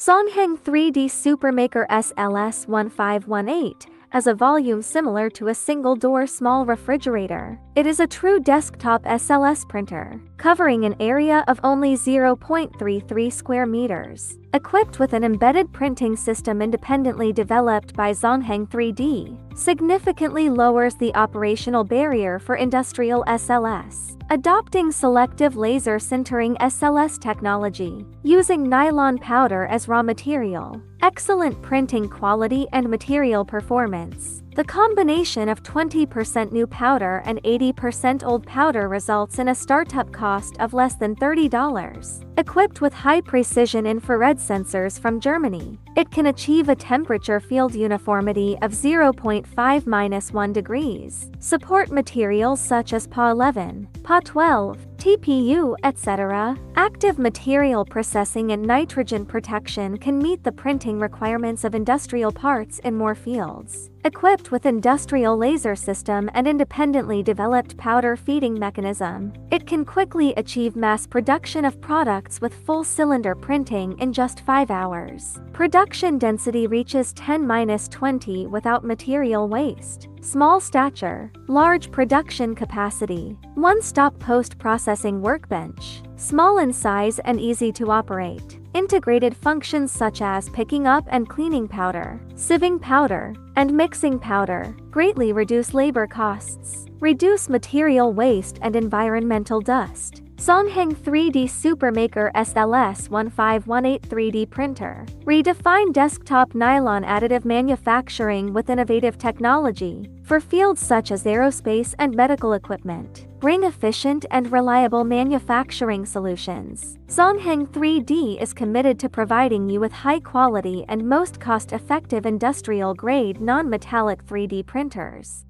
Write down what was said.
Songheng 3D Supermaker SLS1518 has a volume similar to a single-door small refrigerator. It is a true desktop SLS printer, covering an area of only 0.33 square meters. Equipped with an embedded printing system independently developed by Songheng 3D, significantly lowers the operational barrier for industrial SLS. Adopting selective laser sintering SLS technology, using nylon powder as raw material, excellent printing quality and material performance. The combination of 20% new powder and 80% old powder results in a startup cost of less than $30. Equipped with high-precision infrared sensors from Germany, it can achieve a temperature field uniformity of 0.5-1 degrees. Support materials such as PA11, PA12, TPU, etc. Active material processing and nitrogen protection can meet the printing requirements of industrial parts in more fields. Equipped with industrial laser system and independently developed powder feeding mechanism, it can quickly achieve mass production of products with full cylinder printing in just 5 hours. Production density reaches 10-20 without material waste. Small stature, large production capacity, one-stop post-processing workbench, small in size and easy to operate. Integrated functions such as picking up and cleaning powder, sieving powder, and mixing powder greatly reduce labor costs, reduce material waste and environmental dust. Songheng 3D Supermaker SLS1518 3D Printer. Redefine desktop nylon additive manufacturing with innovative technology for fields such as aerospace and medical equipment. Bring efficient and reliable manufacturing solutions. Songheng 3D is committed to providing you with high-quality and most cost-effective industrial-grade non-metallic 3D printers.